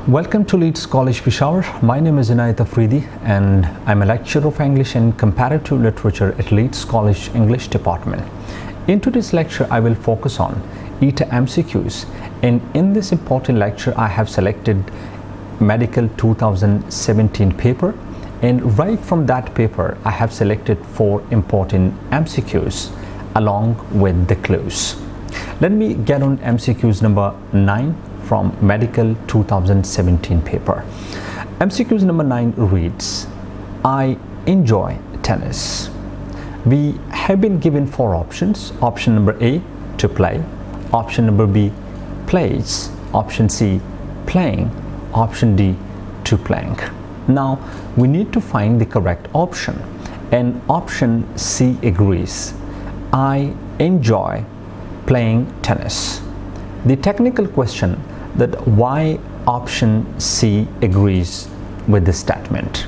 Welcome to Leeds College, Peshawer. My name is Untitled Chapter Afridi and I'm a lecturer of English and Comparative Literature at Leeds College English Department. In today's lecture, I will focus on ETEA MCQS, and in this important lecture, I have selected Medical 2017 paper, and right from that paper, I have selected 4 important MCQs along with the clues. Let me get on MCQs number 9 from Medical 2017 paper. MCQs number 9 reads, I enjoy tennis. We have been given 4 options. Option number A, to play. Option number B, plays. Option C, playing. Option D, to playing. Now we need to find the correct option, and option C agrees. I enjoy playing tennis. The technical question that why option C agrees with this statement.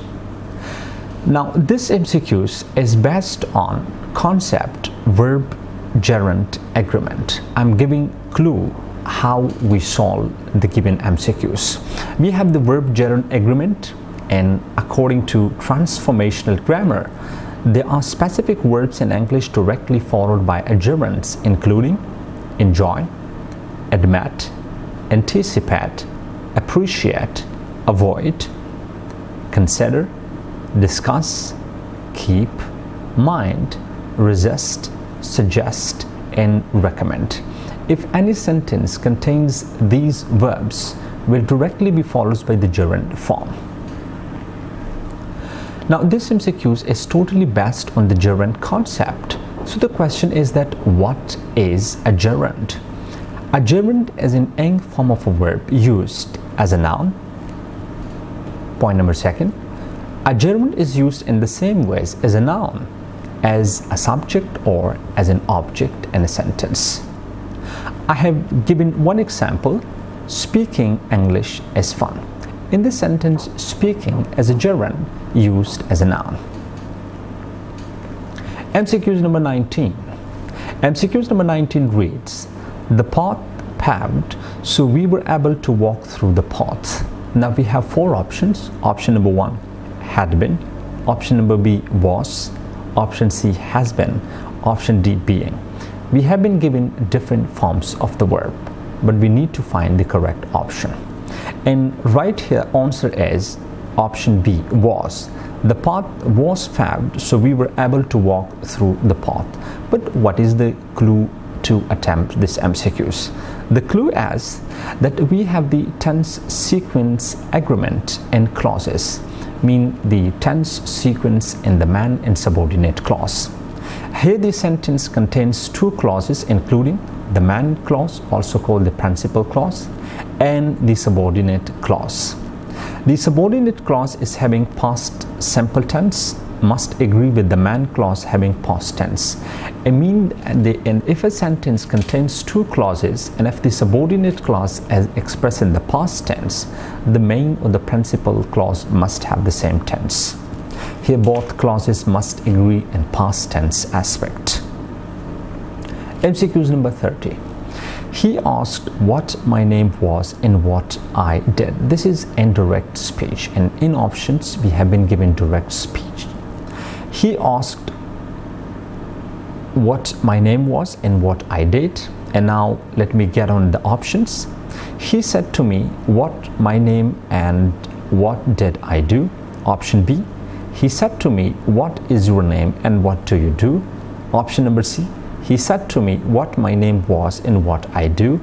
Now this MCQs is based on concept verb gerund agreement. I'm giving clue how we solve the given MCQs. We have the verb gerund agreement, and according to transformational grammar, there are specific verbs in English directly followed by gerunds, including enjoy, admit, anticipate, appreciate, avoid, consider, discuss, keep, mind, resist, suggest, and recommend. If any sentence contains these verbs, will directly be followed by the gerund form. Now this MCQs is totally based on the gerund concept. So the question is that what is a gerund? A gerund is an ing form of a verb used as a noun. Point number 2. A gerund is used in the same ways as a noun, as a subject or as an object in a sentence. I have given one example. Speaking English is fun. In this sentence, speaking is a gerund used as a noun. MCQs number 19. MCQs number 19 reads, the path paved, so we were able to walk through the path. Now we have 4 options. Option number 1, had been. Option number B, was. Option C, has been. Option D, being. We have been given different forms of the verb, but we need to find the correct option. And right here, answer is option B, was. The path was paved, so we were able to walk through the path. But what is the clue to attempt this MCQs? The clue is that we have the tense sequence agreement and clauses, mean the tense sequence in the man and subordinate clause. Here the sentence contains 2 clauses, including the man clause, also called the principal clause, and the subordinate clause. The subordinate clause is having past simple tense, must agree with the man clause having past tense. And if a sentence contains 2 clauses, and if the subordinate clause is expressed in the past tense, the main or the principal clause must have the same tense. Here both clauses must agree in past tense aspect. MCQs number 30. He asked what my name was and what I did. This is indirect speech, and in options we have been given direct speech. He asked what my name was and what I did, and now let me get on the options. He said to me what my name and what did I do. Option B, he said to me what is your name and what do you do. Option number C, he said to me what my name was and what I do.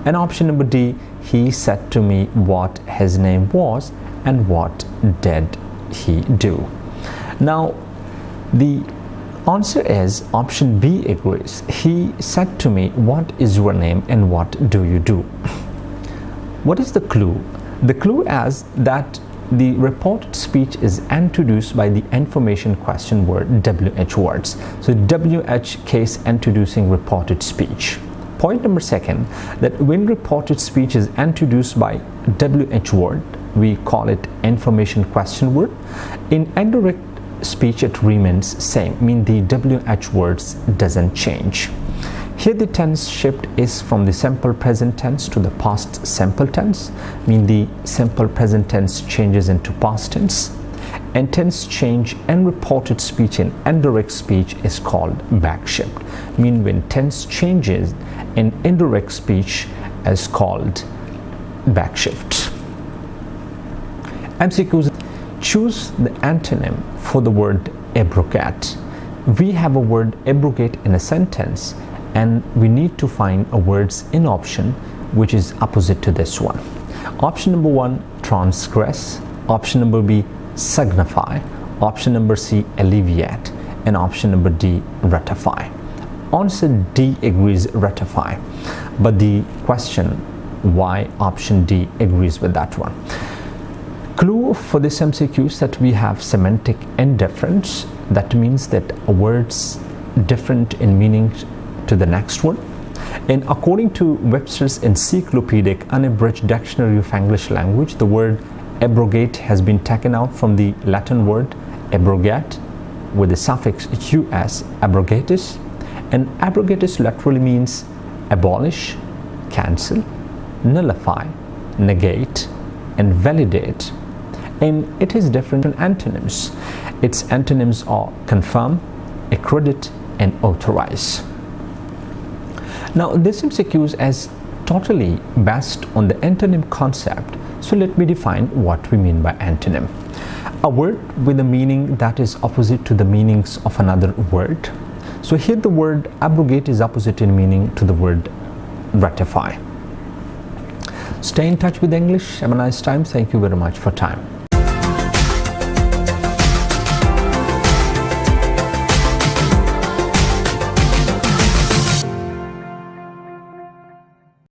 And option number D, he said to me what his name was and what did he do. Now the answer is option B agrees. He said to me what is your name and what do you do. What is the clue? The clue is that the reported speech is introduced by the information question word WH words. So WH case introducing reported speech. Point number 2, that when reported speech is introduced by WH word, we call it information question word. In indirect speech it remains same, mean the WH words doesn't change. Here the tense shift is from the simple present tense to the past simple tense, mean the simple present tense changes into past tense, and tense change in reported speech and indirect speech is called backshift, mean when tense changes in indirect speech is called backshift. MCQs. Choose the antonym for the word abrogate. We have a word abrogate in a sentence and we need to find a words in option which is opposite to this one. Option number 1, transgress. Option number B, signify. Option number C, alleviate. And option number D, ratify. Answer D agrees ratify. But the question why option D agrees with that one. Clue for this MCQ is that we have semantic indifference. That means that a word's different in meaning to the next one. And according to Webster's Encyclopedic Unabridged Dictionary of English Language, the word abrogate has been taken out from the Latin word abrogate with the suffix us, abrogatus. And abrogatus literally means abolish, cancel, nullify, negate, and validate. And it is different from antonyms. Its antonyms are confirm, accredit, and authorize. Now this MCQ is totally based on the antonym concept. So let me define what we mean by antonym. A word with a meaning that is opposite to the meanings of another word. So here the word abrogate is opposite in meaning to the word ratify. Stay in touch with English. Have a nice time. Thank you very much for time.